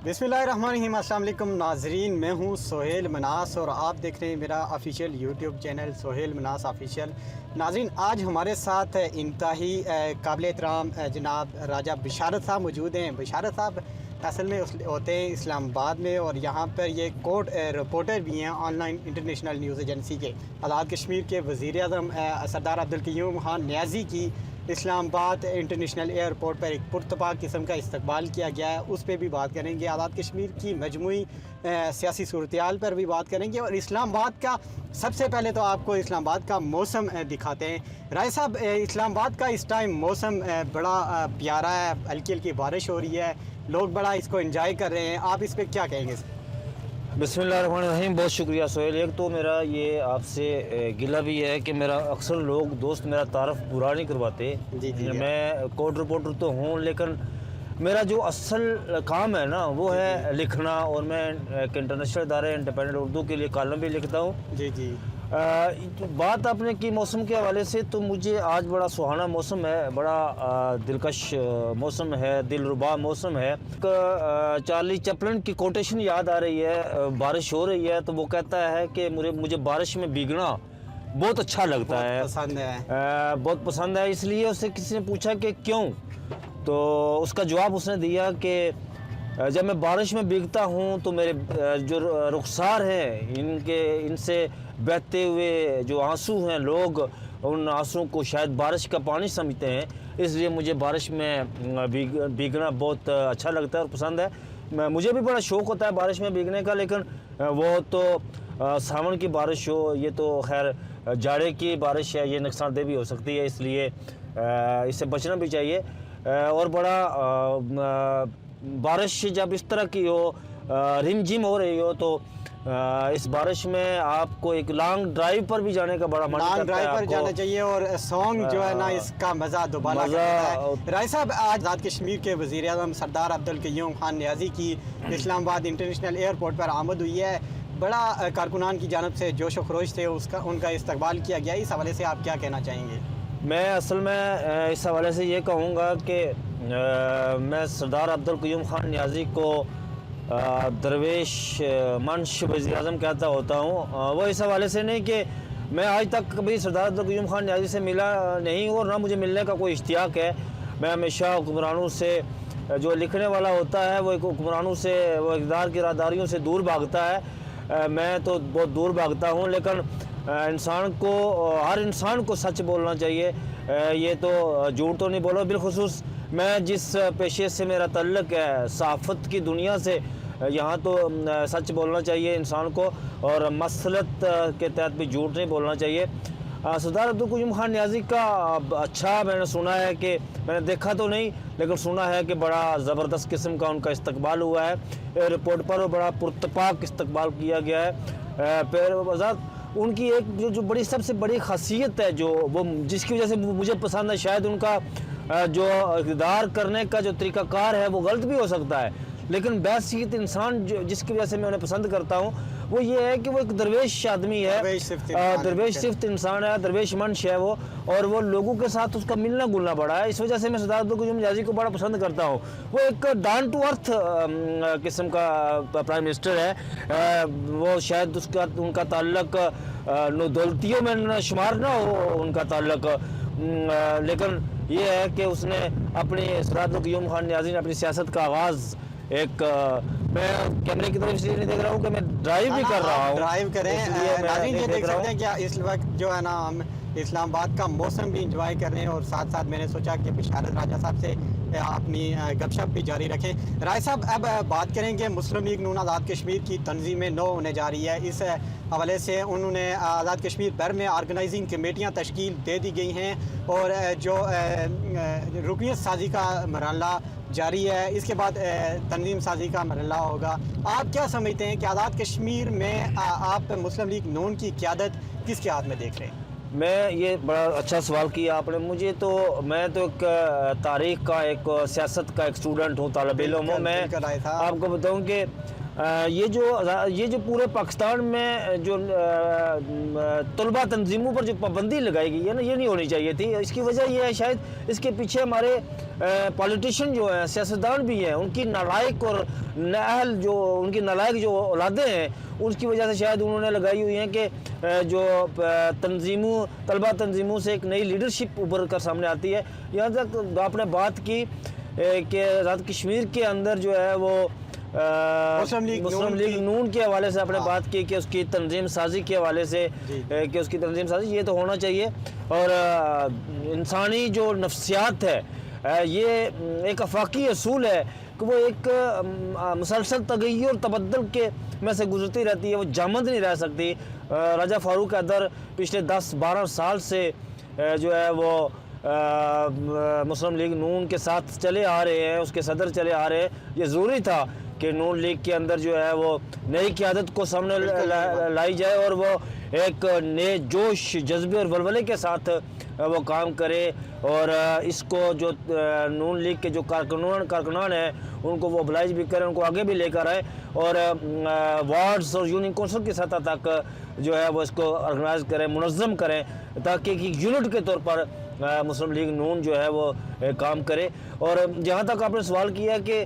बिस्मिल्लाहिर्रहमानिर्रहीम। अस्सलाम वालेकुम नाजरीन, मैं हूँ सोहेल मनास और आप देख रहे हैं मेरा ऑफिशियल यूट्यूब चैनल सोहेल मनास ऑफिशियल। नाजरीन, आज हमारे साथ इंतहाई काबिल एहतराम जनाब राजा बिशारत साहब मौजूद हैं। बिशारत साहब असल में होते हैं इस्लामाबाद में और यहाँ पर ये कोर्ट रिपोर्टर भी हैं ऑनलाइन इंटरनेशनल न्यूज़ एजेंसी के। आज़ाद कश्मीर के वज़ीर आज़म सरदार अब्दुल क़य्यूम खान नियाज़ी की इस्लामाबाद इंटरनेशनल एयरपोर्ट पर एक पुरतपाक किस्म का इस्तकबाल किया गया है, उस पर भी बात करेंगे। आज़ाद कश्मीर की मजमूई सियासी सूरत-ए-हाल पर भी बात करेंगे और इस्लामाबाद का सबसे पहले तो आपको इस्लामाबाद का मौसम दिखाते हैं। राय साहब, इस्लामाबाद का इस टाइम मौसम बड़ा प्यारा है, हल्की हल्की बारिश हो रही है, लोग बड़ा इसको एंजॉय कर रहे हैं, आप इस पर क्या कहेंगे? बिस्मिल्लाहिर्रहमानिर्रहीम। बहुत शुक्रिया सोहेल। एक तो मेरा ये आपसे गिला भी है कि मेरा अक्सर लोग दोस्त मेरा तारफ़ पूरा नहीं करवाते। जी मैं कोर्ट रिपोर्टर तो हूँ, लेकिन मेरा जो असल काम है ना वो है लिखना, और मैं एक इंटरनेशनल इदारे इंडिपेंडेंट उर्दू के लिए कॉलम भी लिखता हूँ। जी। बात आपने की मौसम के हवाले से, तो मुझे आज बड़ा सुहाना मौसम है, बड़ा दिलकश मौसम है, दिलरुबा मौसम है। चार्ली चैपलिन की कोटेशन याद आ रही है। बारिश हो रही है तो वो कहता है कि मुझे बारिश में भीगना बहुत अच्छा लगता है, बहुत पसंद है। इसलिए उससे किसी ने पूछा कि क्यों, तो उसका जवाब उसने दिया कि जब मैं बारिश में भीगता हूँ तो मेरे जो रुखसार हैं इनसे बहते हुए जो आंसू हैं, लोग उन आंसुओं को शायद बारिश का पानी समझते हैं, इसलिए मुझे बारिश में भीगना बहुत अच्छा लगता है और पसंद है। मुझे भी बड़ा शौक़ होता है बारिश में भीगने का, लेकिन वो तो सावन की बारिश हो, ये तो खैर जाड़े की बारिश है, ये नुकसानदेह भी हो सकती है, इसलिए इससे बचना भी चाहिए। और बड़ा बारिश जब इस तरह की हो, रिमझिम हो रही हो, तो इस बारिश में आपको एक लॉन्ग ड्राइव पर भी जाने का बड़ा मन करता है। ड्राइव पर जाना चाहिए और सॉन्ग जो है ना, इसका मज़ा दोबारा है। राय साहब, आज आज़ाद कश्मीर के वज़ीर आज़म सरदार अब्दुल क़य्यूम खान नियाज़ी की इस्लामाबाद इंटरनेशनल एयरपोर्ट पर आमद हुई है। बड़ा कारकुनान की जानब से जोश व खरोश से उनका इस्तकबाल किया गया। इस हवाले से आप क्या कहना चाहेंगे? मैं असल में इस हवाले से ये कहूँगा कि मैं सरदार अब्दुल क़य्यूम खान नियाज़ी को दरवेश मंश वज़ीर आज़म कहता होता हूँ। वो इस हवाले से नहीं कि मैं आज तक कभी सरदार अब्दुल क़य्यूम खान नियाज़ी से मिला नहीं और ना मुझे मिलने का कोई इश्तियाक है। मैं हमेशा हुक्मरानों से, जो लिखने वाला होता है वो हुक्मरानों से, वो इक़्तिदार की राहदारियों से दूर भागता है। मैं तो बहुत दूर भागता हूँ, लेकिन इंसान को, हर इंसान को सच बोलना चाहिए। ये तो झूठ तो नहीं बोलो। बिलखुसूस मैं जिस पेशे से मेरा तल्लुक़ है, सहाफ़त की दुनिया से, यहाँ तो सच बोलना चाहिए इंसान को, और मसलत के तहत भी झूठ नहीं बोलना चाहिए। सरदार अब्दुल क़य्यूम खान नियाज़ी का अच्छा मैंने सुना है कि, मैंने देखा तो नहीं लेकिन सुना है कि बड़ा ज़बरदस्त किस्म का उनका इस्तकबाल हुआ है एयरपोर्ट पर, और बड़ा पुरतपाक इस्तकबाल किया गया है। फिर उनकी एक जो बड़ी सबसे बड़ी खासियत है, जो वो जिसकी वजह से मुझे पसंद है, शायद उनका जो इक़्तिदार करने का जो तरीक़ाकार है वो गलत भी हो सकता है, लेकिन बैसियत इंसान जिसकी वजह से मैं उन्हें पसंद करता हूँ वो ये है कि वो एक दरवेश आदमी है, दरवेश सिफ्त इंसान है, दरवेश मंश है वो, और वो लोगों के साथ उसका मिलना जुलना बड़ा है। इस वजह से मैं सरदार अब्दुल क़य्यूम नियाज़ी को बड़ा पसंद करता हूँ। वो एक डाउन टू अर्थ किस्म का प्राइम मिनिस्टर है। वो शायद उनका ताल्लुक दौलतियों में शुमार ना हो उनका ताल्लुक, लेकिन ये है कि उसने अपनी सरदार अब्दुल क़य्यूम खान नियाज़ी ने अपनी सियासत का आगाज़ एक, मैं कैमरे की तरफ इसलिए नहीं देख रहा हूँ कि मैं ड्राइव भी कर रहा हूँ। ड्राइव करें, ये देख सकते हैं कि इस वक्त जो है ना, हम इस्लामाबाद का मौसम भी इंजॉय कर रहे हैं और साथ साथ मैंने सोचा कि बिशारत राजा साहब से अपनी गपशप भी जारी रखें। राय साहब, अब बात करेंगे मुस्लिम लीग नून आज़ाद कश्मीर की तंजीमें नो होने जा रही है। इस हवाले से उन्होंने आज़ाद कश्मीर भर में ऑर्गेनाइजिंग कमेटियाँ तश्कील दे दी गई हैं और जो रुकनीत साजी का मरहला जारी है, इसके बाद तंजीम साजी का मरहला होगा। आप क्या समझते हैं कि आज़ाद कश्मीर में आप मुस्लिम लीग नून की क़यादत किसके हाथ में देख रहे हैं? मैं, ये बड़ा अच्छा सवाल किया आपने मुझे। तो मैं तो एक तारीख़ का, एक सियासत का एक स्टूडेंट हूँ, तालिब इल्म हूँ। मैं आपको बताऊँ कि ये जो पूरे पाकिस्तान में जो तलबा तंजीमों पर जो पाबंदी लगाई गई है ना, ये नहीं होनी चाहिए थी। इसकी वजह ये है शायद इसके पीछे हमारे पॉलिटिशियन जो हैं, सियासतदान भी हैं, उनकी नालायक और नाअहल जो उनकी नालायक जो औलादें हैं, उसकी वजह से शायद उन्होंने लगाई हुई हैं कि जो तलबा तंजीमों से एक नई लीडरशिप उभर कर सामने आती है। यहाँ तक आपने बात की कि आज़ाद कश्मीर के अंदर जो है वो मुस्लिम लीग नून के हवाले से आपने बात की कि उसकी तंजीम साजी के हवाले से कि उसकी तंजीम साजी, ये तो होना चाहिए। और इंसानी जो नफ्सियात है, ये एक अफाकी असूल है कि वो एक मुसलसल तगय्युर तबद्दुल के में से गुजरती रहती है, वो जामद नहीं रह सकती। राजा फारूक हैदर पिछले 10-12 साल से जो है वो मुस्लिम लीग नून के साथ चले आ रहे हैं, उसके सदर चले आ रहे हैं। ये ज़रूरी था कि नून लीग के अंदर जो है वो नई क़यादत को सामने लाई जाए और वो एक नए जोश, जज्बे और वलवले के साथ वो काम करे और इसको जो नून लीग के जो कारकुनान हैं उनको वो oblige भी करें, उनको आगे भी लेकर आए और वार्ड्स और यूनियन कौंसिल की सतह तक जो है वो इसको ऑर्गेनाइज करें, मुनज़्ज़म करें, ताकि एक यूनिट के तौर पर मुस्लिम लीग नून जो है वो काम करे। और जहाँ तक आपने सवाल किया कि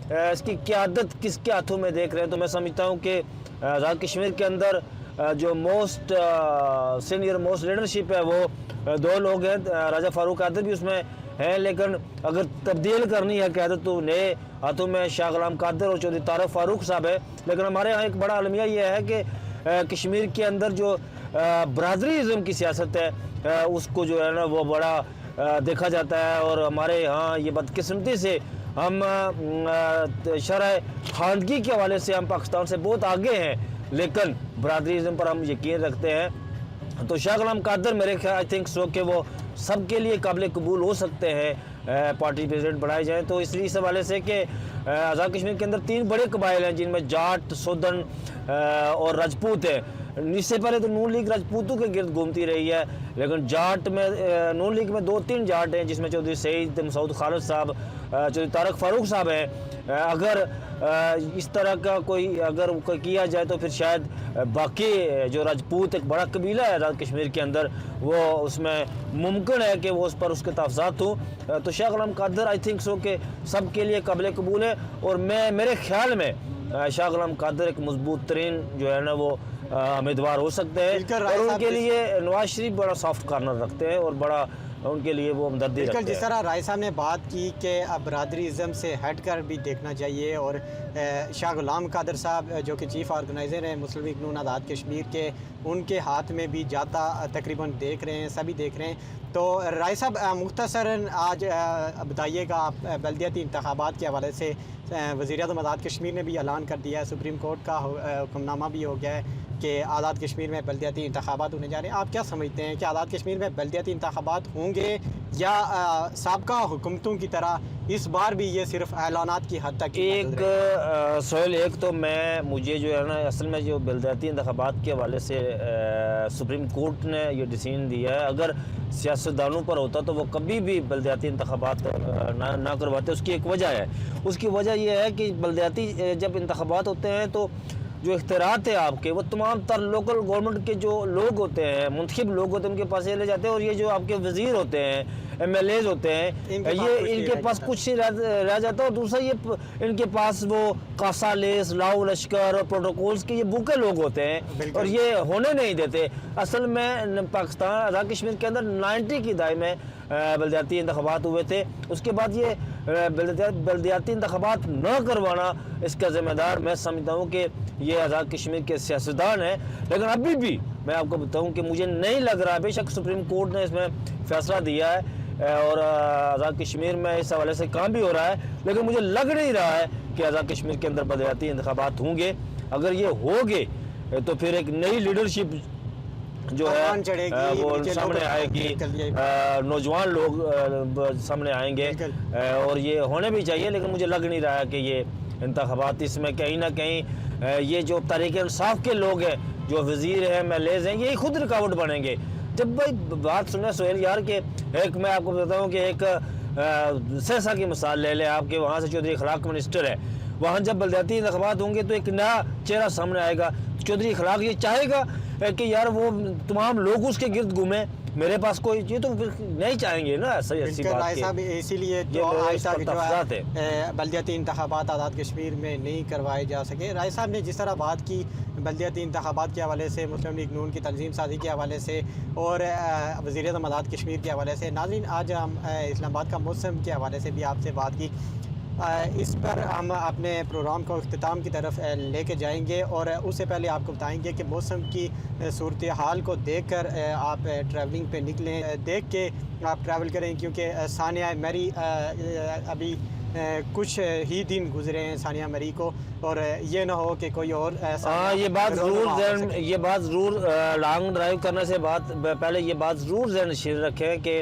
इसकी क़यादत किसके हाथों में देख रहे हैं, तो मैं समझता हूँ कि आज़ाद कश्मीर के अंदर जो सीनियर मोस्ट लीडरशिप है वो 2 लोग हैं। राजा फारूक हैदर भी उसमें हैं, लेकिन अगर तब्दील करनी है क़यादत तो नए हाथों में शाह गुलाम कादर और चौधरी तारिक फारूक साहब है। लेकिन हमारे यहाँ एक बड़ा अलमिया ये है कि कश्मीर के अंदर जो बरादरीज़म की सियासत है उसको जो है ना वो बड़ा देखा जाता है। और हमारे यहाँ ये बदकिस्मती से हम शरह खानगी के हवाले से हम पाकिस्तान से बहुत आगे हैं, लेकिन बरादरीज़म पर हम यकीन रखते हैं। तो शाह गुलाम कादर मेरे ख्याल आई थिंक सो कि वो सबके लिए काबिल कबूल हो सकते हैं पार्टी प्रेसिडेंट बनाए जाएँ। तो इसलिए इस हवाले से कि आज़ाद कश्मीर के अंदर 3 बड़े कबाइल हैं जिनमें जाट, सोदन और राजपूत है। इससे पहले तो नून लीग राजपूतों के गिर्द घूमती रही है, लेकिन जाट में नून लीग में 2-3 जाट हैं जिसमें चौधरी सईद मसूद खालिद साहब, चौधरी तारिक फारूक साहब हैं। अगर इस तरह का कोई किया जाए तो फिर शायद बाकी जो राजपूत एक बड़ा कबीला है आज़ाद कश्मीर के अंदर, वो उसमें मुमकिन है कि वो उस पर उसके तहफ़्ज़ात हों। तो शाह गुलाम कादर आई थिंक सो कि सब के लिए काबिल कबूल है और मेरे ख्याल में शाह गुलाम कादर एक मजबूत तरीन जो है ना वो उम्मीदवार हो सकते हैं। और उनके लिए नवाज शरीफ बड़ा सॉफ्ट कॉर्नर रखते हैं और बड़ा उनके लिए वो हमदर्दी रखते हैं। जिस तरह राय साहब ने बात की कि अब बरादरीज़म से हट कर भी देखना चाहिए और शाह गुलाम कादर साहब जो कि चीफ़ ऑर्गेनाइज़र हैं मुस्लिम लीग नून आज़ाद कश्मीर के, उनके हाथ में भी जाता तकरीबन देख रहे हैं, सभी देख रहे हैं। तो राय साहब मुख्तसरन आज बताइएगा, आप बल्दियाती इंतखाबात के हवाले से वज़ीर-ए-आज़म आज़ाद कश्मीर ने भी ऐलान कर दिया है, सुप्रीम कोर्ट का हुक्मनामा भी हो गया है कि आज़ाद कश्मीर में बल्दियाती इंतखाबात होने जा रहे हैं। आप क्या समझते हैं कि आज़ाद कश्मीर में बल्दियाती इंतखाबात होंगे या साबका हुकूमतों की तरह इस बार भी ये सिर्फ ऐलानात की हद तक? एक तो मुझे जो है ना असल में जो बल्दियाती इंतखाबात के हवाले से सुप्रीम कोर्ट ने ये डिसीजन दिया है, अगर सियासतदानों पर होता तो वो कभी भी बल्दियाती इंतखाबात ना करवाते। उसकी एक वजह है, उसकी वजह यह है कि बल्दियाती जब इंतखाबात होते हैं तो जो इख्तियारात है आपके वो तमाम तर लोकल गवर्नमेंट के जो लोग होते हैं, मुंतखब लोग होते हैं, उनके पास ये ले जाते हैं। और ये जो आपके वज़ीर होते हैं, MLAs होते हैं, इनके पास कुछ नहीं रह जाता। और दूसरा ये इनके पास वो कासा लेस, लाओ लश्कर और प्रोटोकॉल्स के ये भूखे लोग होते हैं और ये होने नहीं देते। असल में पाकिस्तान आज़ाद कश्मीर के अंदर 90 की दाई में बल्दियाती इंतखाबात हुए थे। उसके बाद ये बल्दियाती इंतखाबात न करवाना, इसका ज़िम्मेदार मैं समझता हूँ कि ये आज़ाद कश्मीर के सियासतदान हैं। लेकिन अभी भी मैं आपको बताऊँ कि मुझे नहीं लग रहा है, बेशक सुप्रीम कोर्ट ने इसमें फ़ैसला दिया है और आज़ाद कश्मीर में इस हवाले से काम भी हो रहा है, लेकिन मुझे लग नहीं रहा है कि आज़ाद कश्मीर के अंदर बल्दियाती इंतखाबात होंगे। अगर ये होंगे तो फिर एक नई लीडरशिप जो है वो सामने आएगी, नौजवान लोग सामने आएंगे और ये होने भी चाहिए। लेकिन मुझे लग नहीं रहा है कि ये इंतखाबात इसमें कहीं ना कहीं ये जो तहरीक-ए-इंसाफ के लोग हैं, जो वज़ीर हैं, MLAs हैं, ये खुद रुकावट बनेंगे। जब भाई बात सुने सोहेल यार के, एक मैं आपको बताता हूँ कि एक सहसा की मिसाल ले लें आपके, वहाँ से चौधरी अखलाक मिनिस्टर है, वहाँ जब बलदियाती इंतखाबात होंगे तो एक नया चेहरा सामने आएगा। चौधरी इखलाक ये चाहेगा कि यार वो तमाम लोग उसके गिर्द घूमें, मेरे पास कोई, ये तो फिर नहीं चाहेंगे ना। ऐसी ऐसी बात राय साहब इसीलिए जो आज तक जो है बलदियाती इंतखाबात आज़ाद कश्मीर में नहीं करवाए जा सके। राय साहब ने जिस तरह बात की बलदियाती इंतखाबात के हवाले से, मुस्लिम लीग नून की तंजीम साजी के हवाले से और वज़ीर-ए-आज़म आज़ाद कश्मीर के हवाले से, नाज़रीन आज हम इस्लामाबाद का मौसम के हवाले से भी आपसे बात की। इस पर हम अपने प्रोग्राम को अख्तिताम की तरफ लेके जाएंगे और उससे पहले आपको बताएंगे कि मौसम की सूरत हाल को देखकर आप ट्रैवलिंग पे निकलें, देख के आप ट्रैवल करें, क्योंकि सानिया मरी अभी कुछ ही दिन गुजरे हैं सानिया मरी को, और ये ना हो कि कोई और ये बात ज़रूर लॉन्ग ड्राइव करने से पहले ये बात ज़रूर ज़हन नशीर रखें कि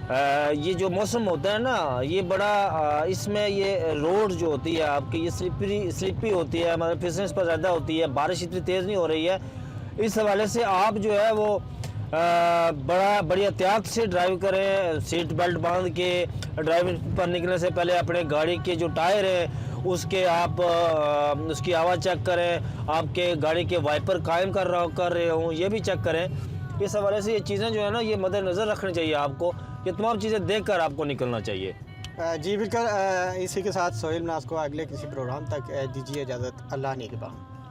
ये जो मौसम होता है ना, ये बड़ा इसमें ये रोड जो होती है आपकी, ये स्लिपी होती है, मतलब फिसलने पर ज़्यादा होती है, बारिश इतनी तेज़ नहीं हो रही है। इस हवाले से आप जो है वो बड़ी एहतियात से ड्राइव करें, सीट बेल्ट बांध के ड्राइविंग पर निकलने से पहले अपने गाड़ी के जो टायर हैं उसके आप उसकी हवा चेक करें, आपके गाड़ी के वाइपर कायम कर रहे हों ये भी चेक करें। इस हवाले से ये चीज़ें जो है ना, ये मद्देनज़र रखनी चाहिए आपको, ये तमाम चीज़ें देख कर आपको निकलना चाहिए। जी बिल्कुल। इसी के साथ सोहेल मनास को अगले किसी प्रोग्राम तक दीजिए इजाज़त। अल्लाह निगहबान।